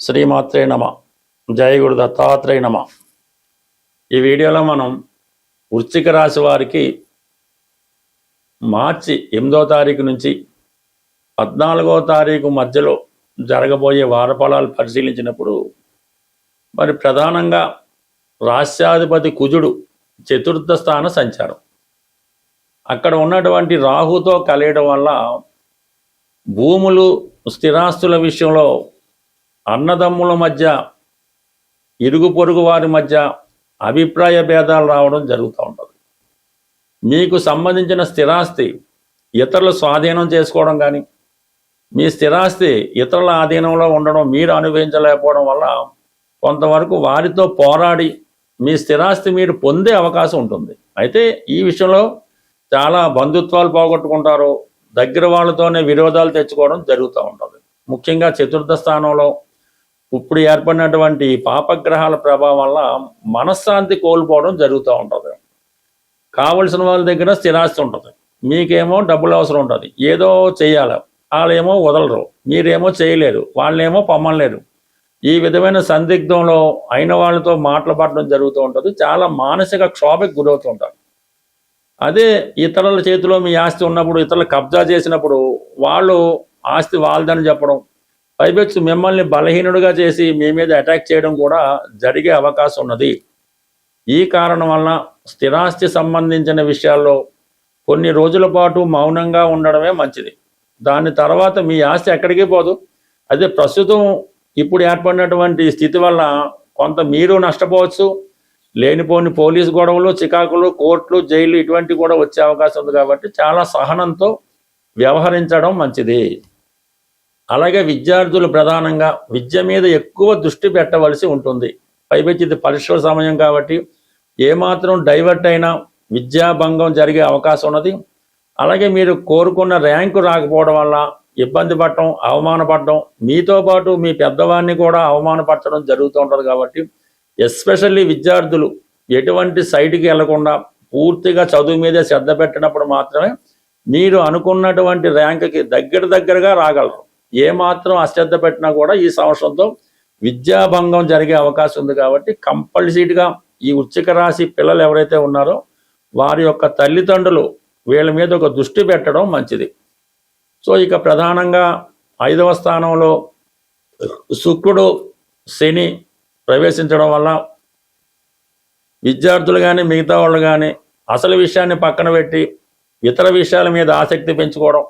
శ్రీమాత్రే నమ. జయ గురు దత్తాత్రేయ నమ. ఈ వీడియోలో మనం వృశ్చిక రాశి వారికి మార్చి 8వ తారీఖు నుంచి 14వ తారీఖు మధ్యలో జరగబోయే వారఫలాలు పరిశీలించినప్పుడు మరి ప్రధానంగా రాశ్యాధిపతి కుజుడు చతుర్థ స్థాన సంచారం, అక్కడ ఉన్నటువంటి రాహుతో కలియడం వల్ల భూములు స్థిరాస్తుల విషయంలో అన్నదమ్ముల మధ్య, ఇరుగు పొరుగు వారి మధ్య అభిప్రాయ భేదాలు రావడం జరుగుతూ ఉంటుంది. మీకు సంబంధించిన స్థిరాస్తి ఇతరులు స్వాధీనం చేసుకోవడం కానీ, మీ స్థిరాస్తి ఇతరుల ఆధీనంలో ఉండడం మీరు అనుభవించలేకపోవడం వల్ల కొంతవరకు వారితో పోరాడి మీ స్థిరాస్తి మీరు పొందే అవకాశం ఉంటుంది. అయితే ఈ విషయంలో చాలా బంధుత్వాలు పోగొట్టుకుంటారు, దగ్గర వాళ్ళతోనే విరోధాలు తెచ్చుకోవడం జరుగుతూ ఉంటుంది. ముఖ్యంగా చతుర్థ స్థానంలో ఇప్పుడు ఏర్పడినటువంటి పాపగ్రహాల ప్రభావం వల్ల మనశ్శాంతి కోల్పోవడం జరుగుతూ ఉంటుంది. కావలసిన వాళ్ళ దగ్గర స్థిరాస్తి ఉంటుంది, మీకేమో డబ్బులు అవసరం ఉంటుంది, ఏదో చేయాలి, వాళ్ళేమో వదలరు, మీరేమో చేయలేరు, వాళ్ళేమో పమ్మలేరు. ఈ విధమైన సందిగ్ధంలో అయిన వాళ్ళతో మాటలు పడడం జరుగుతూ ఉంటుంది. చాలా మానసిక క్షోభకు గురవుతూ ఉంటారు. అదే ఇతరుల చేతిలో మీ ఆస్తి ఉన్నప్పుడు, ఇతరులు కబ్జా చేసినప్పుడు వాళ్ళు ఆస్తి వాళ్ళదని చెప్పడం, పైపెచ్చు మిమ్మల్ని బలహీనుడిగా చేసి మీ మీద అటాక్ చేయడం కూడా జరిగే అవకాశం ఉన్నది. ఈ కారణం వలన స్థిరాస్తి సంబంధించిన విషయాల్లో కొన్ని రోజుల పాటు మౌనంగా ఉండడమే మంచిది. దాని తర్వాత మీ ఆస్తి ఎక్కడికి పోదు. అదే ప్రస్తుతం ఇప్పుడు ఏర్పడినటువంటి స్థితి వల్ల కొంత మీరు నష్టపోవచ్చు. లేనిపోని పోలీసు గొడవలు, చికాకులు, కోర్టులు, జైలు ఇటువంటివి కూడా వచ్చే అవకాశం ఉంది. కాబట్టి చాలా సహనంతో వ్యవహరించడం మంచిది. అలాగే విద్యార్థులు ప్రధానంగా విద్య మీద ఎక్కువ దృష్టి పెట్టవలసి ఉంటుంది. పైపెచ్చి ఇది పరీక్షల సమయం కాబట్టి ఏమాత్రం డైవర్ట్ అయినా విద్యాభంగం జరిగే అవకాశం ఉన్నది. అలాగే మీరు కోరుకున్న ర్యాంకు రాకపోవడం వల్ల ఇబ్బంది పడటం, అవమానపడటం, మీతో పాటు మీ పెద్దవాడిని కూడా అవమానపరచడం జరుగుతూ ఉంటుంది. కాబట్టి ఎస్పెషల్లీ విద్యార్థులు ఎటువంటి సైట్కి వెళ్లకుండా పూర్తిగా చదువు మీదే శ్రద్ధ పెట్టినప్పుడు మాత్రమే మీరు అనుకున్నటువంటి ర్యాంకుకి దగ్గరగా రాగలరు. ఏమాత్రం అశ్రద్ధ పెట్టినా కూడా ఈ సంవత్సరంతో విద్యాభంగం జరిగే అవకాశం ఉంది. కాబట్టి కంపల్సరీగా ఈ వృశ్చిక రాశి పిల్లలు ఎవరైతే ఉన్నారో వారి యొక్క తల్లిదండ్రులు వీళ్ళ మీద ఒక దృష్టి పెట్టడం మంచిది. సో ఇక ప్రధానంగా 5వ స్థానంలో శుక్రుడు, శని ప్రవేశించడం వల్ల విద్యార్థులు కానీ మిగతా వాళ్ళు కానీ అసలు విషయాన్ని పక్కన పెట్టి ఇతర విషయాల మీద ఆసక్తి పెంచుకోవడం,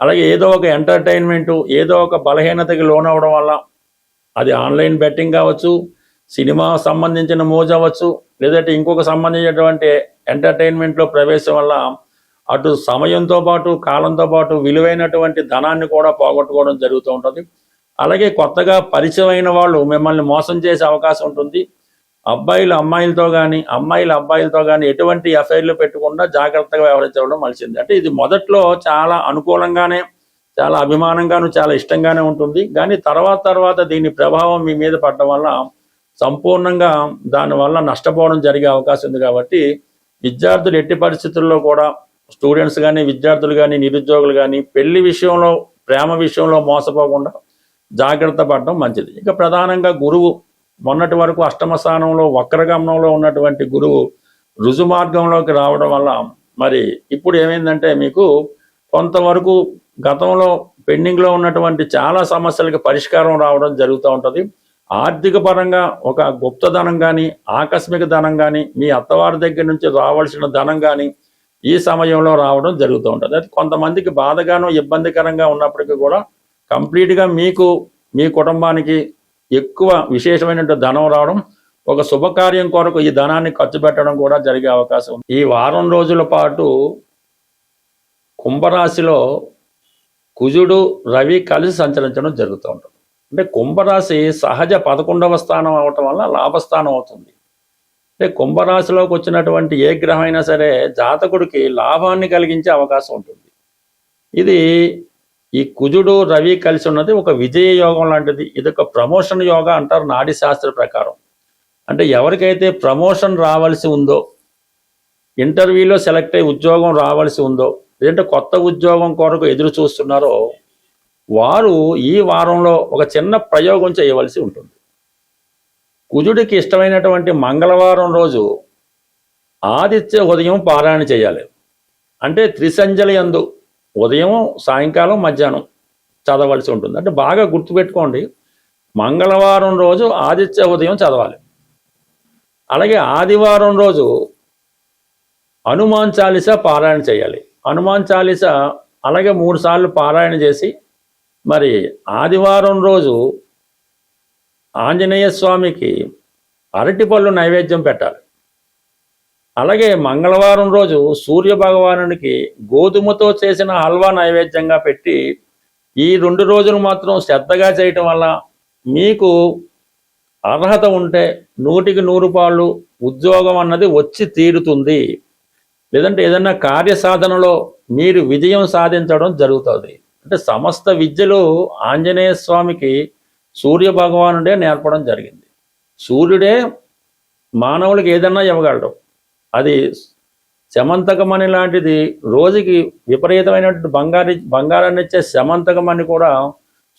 అలాగే ఏదో ఒక ఎంటర్టైన్మెంటు, ఏదో ఒక బలహీనతకి లోనవడం వల్ల అది ఆన్లైన్ బెట్టింగ్ కావచ్చు, సినిమా సంబంధించిన మోజు అవ్వచ్చు, లేదంటే ఇంకొక సంబంధించినటువంటి ఎంటర్టైన్మెంట్లో ప్రవేశం వల్ల అటు సమయంతో పాటు కాలంతో పాటు విలువైనటువంటి ధనాన్ని కూడా పోగొట్టుకోవడం జరుగుతూ ఉంటుంది. అలాగే కొత్తగా పరిచయమైన వాళ్ళు మిమ్మల్ని మోసం చేసే అవకాశం ఉంటుంది. అబ్బాయిలు అమ్మాయిలతో కానీ, అమ్మాయిలు అబ్బాయిలతో కానీ ఎటువంటి అఫైర్లు పెట్టకుండా జాగ్రత్తగా వ్యవహరించడం మంచిది. అంటే ఇది మొదట్లో చాలా అనుకూలంగానే, చాలా అభిమానంగాను, చాలా ఇష్టంగానే ఉంటుంది. కానీ తర్వాత దీని ప్రభావం మీ మీద పడడం వల్ల సంపూర్ణంగా దానివల్ల నష్టపోవడం జరిగే అవకాశం ఉంది. కాబట్టి విద్యార్థులు ఎట్టి పరిస్థితుల్లో కూడా, స్టూడెంట్స్ కానీ, విద్యార్థులు కానీ, నిరుద్యోగులు కానీ పెళ్లి విషయంలో, ప్రేమ విషయంలో మోసపోకుండా జాగ్రత్త పడడం మంచిది. ఇక ప్రధానంగా గురువు మొన్నటి వరకు అష్టమ స్థానంలో వక్రగమనంలో ఉన్నటువంటి గురువు రుజు మార్గంలోకి రావడం వల్ల మరి ఇప్పుడు ఏమైందంటే మీకు కొంతవరకు గతంలో పెండింగ్లో ఉన్నటువంటి చాలా సమస్యలకి పరిష్కారం రావడం జరుగుతూ ఉంటుంది. ఆర్థిక పరంగా ఒక గుప్తధనం కానీ, ఆకస్మిక ధనం కానీ, మీ అత్తవారి దగ్గర నుంచి రావాల్సిన ధనం కానీ ఈ సమయంలో రావడం జరుగుతూ ఉంటుంది. అయితే కొంతమందికి బాధగానో ఇబ్బందికరంగా ఉన్నప్పటికీ కూడా కంప్లీట్గా మీకు, మీ కుటుంబానికి ఎక్కువ విశేషమైన ధనం రావడం, ఒక శుభకార్యం కొరకు ఈ ధనాన్ని ఖర్చు పెట్టడం కూడా జరిగే అవకాశం ఉంది. ఈ వారం రోజుల పాటు కుంభరాశిలో కుజుడు, రవి కలిసి సంచరించడం జరుగుతూ ఉంటుంది. అంటే కుంభరాశి సహజ 11వ స్థానం అవటం వల్ల లాభస్థానం అవుతుంది. అంటే కుంభరాశిలోకి వచ్చినటువంటి ఏ గ్రహం అయినా సరే జాతకుడికి లాభాన్ని కలిగించే అవకాశం ఉంటుంది. ఇది ఈ కుజుడు, రవి కలిసి ఉన్నది ఒక విజయ యోగం లాంటిది. ఇది ఒక ప్రమోషన్ యోగా అంటారు నాడీ శాస్త్ర ప్రకారం. అంటే ఎవరికైతే ప్రమోషన్ రావాల్సి ఉందో, ఇంటర్వ్యూలో సెలెక్ట్ అయ్యి ఉద్యోగం రావాల్సి ఉందో, లేదంటే కొత్త ఉద్యోగం కొరకు ఎదురు చూస్తున్నారో వారు ఈ వారంలో ఒక చిన్న ప్రయోగం చేయవలసి ఉంటుంది. కుజుడికి ఇష్టమైనటువంటి మంగళవారం రోజు ఆదిత్య ఉదయం పారాయణ చేయాలి. అంటే త్రిసంధ్యల యందు ఉదయం, సాయంకాలం, మధ్యాహ్నం చదవలసి ఉంటుంది. అంటే బాగా గుర్తుపెట్టుకోండి, మంగళవారం రోజు ఆదిత్య ఉదయం చదవాలి. అలాగే ఆదివారం రోజు హనుమాన్ చాలీసా పారాయణ చేయాలి. హనుమాన్ చాలీసా అలాగే 3 సార్లు పారాయణ చేసి మరి ఆదివారం రోజు ఆంజనేయ స్వామికి అరటిపళ్ళు నైవేద్యం పెట్టాలి. అలాగే మంగళవారం రోజు సూర్య భగవానుడికి గోధుమతో చేసిన హల్వా నైవేద్యంగా పెట్టి ఈ 2 రోజులు మాత్రం శ్రద్ధగా చేయటం వల్ల మీకు అర్హత ఉంటే 100కి 100 ఉద్యోగం అన్నది వచ్చి తీరుతుంది. లేదంటే ఏదైనా కార్యసాధనలో మీరు విజయం సాధించడం జరుగుతుంది. అంటే సమస్త విద్యలు ఆంజనేయ స్వామికి సూర్య భగవానుడే నేర్పడం జరిగింది. సూర్యుడే మానవులకు ఏదన్నా ఇవ్వగలడు. అది శమంతకమణి లాంటిది, రోజుకి విపరీతమైనటువంటి బంగారాన్ని ఇచ్చే శమంతకమణి కూడా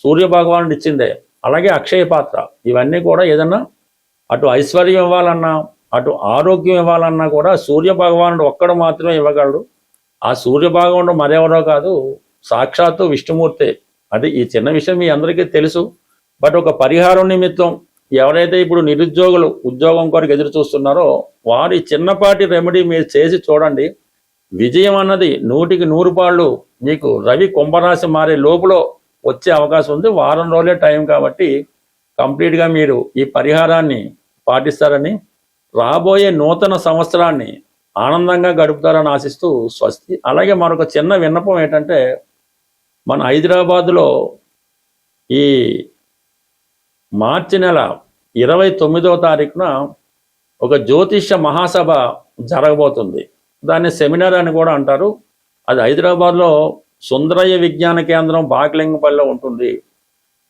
సూర్య భగవానుడు ఇచ్చిందే. అలాగే అక్షయ పాత్ర, ఇవన్నీ కూడా ఏదన్నా అటు ఐశ్వర్యం ఇవ్వాలన్నా అటు ఆరోగ్యం ఇవ్వాలన్నా కూడా సూర్య భగవానుడు ఒక్కడు మాత్రమే ఇవ్వగలడు. ఆ సూర్య భగవానుడు మరెవరో కాదు, సాక్షాత్తు విష్ణుమూర్తే. అది ఈ చిన్న విషయం మీ అందరికీ తెలుసు. బట్ ఒక పరిహారం నిమిత్తం ఎవరైతే ఇప్పుడు నిరుద్యోగులు ఉద్యోగం కొరకు ఎదురు చూస్తున్నారో వారి చిన్నపాటి రెమెడీ మీరు చేసి చూడండి. విజయం అన్నది 100కి 100 మీకు రవి కుంభరాశి మారే లోపల వచ్చే అవకాశం ఉంది. వారం రోజులే టైం కాబట్టి కంప్లీట్గా మీరు ఈ పరిహారాన్ని పాటిస్తారని, రాబోయే నూతన సంవత్సరాన్ని ఆనందంగా గడుపుతారని ఆశిస్తూ స్వస్తి. అలాగే మరొక చిన్న విన్నపం ఏంటంటే, మన హైదరాబాదులో ఈ మార్చి నెల 29వ తారీఖున ఒక జ్యోతిష్య మహాసభ జరగబోతుంది. దాన్ని సెమినార్ అని కూడా అంటారు. అది హైదరాబాద్లో సుందరయ్య విజ్ఞాన కేంద్రం బాకలింగపల్లిలో ఉంటుంది.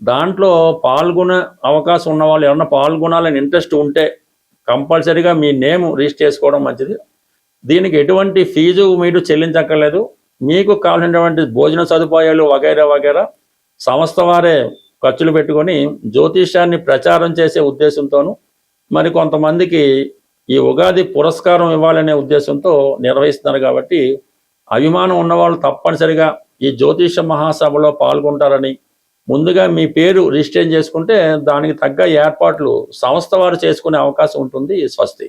దాంట్లో పాల్గొనే అవకాశం ఉన్న వాళ్ళు ఏమన్నా పాల్గొనాలని ఇంట్రెస్ట్ ఉంటే కంపల్సరీగా మీ నేమ్ రిజిస్టర్ చేసుకోవడం మంచిది. దీనికి ఎటువంటి ఫీజు మీరు చెల్లించక్కర్లేదు. మీకు కావాల్సినటువంటి భోజన సదుపాయాలు వగైరా వగైరా సంస్థ వారే ఖర్చులు పెట్టుకొని జ్యోతిష్యాన్ని ప్రచారం చేసే ఉద్దేశంతోనూ మరి కొంతమందికి ఈ ఉగాది పురస్కారం ఇవ్వాలనే ఉద్దేశంతో నిర్వహిస్తున్నారు. కాబట్టి అభిమానం ఉన్నవాళ్ళు తప్పనిసరిగా ఈ జ్యోతిష మహాసభలో పాల్గొంటారని, ముందుగా మీ పేరు రిజిస్టర్ చేసుకుంటే దానికి తగ్గ ఏర్పాట్లు సంస్థ వారు చేసుకునే అవకాశం ఉంటుంది. స్వస్తి.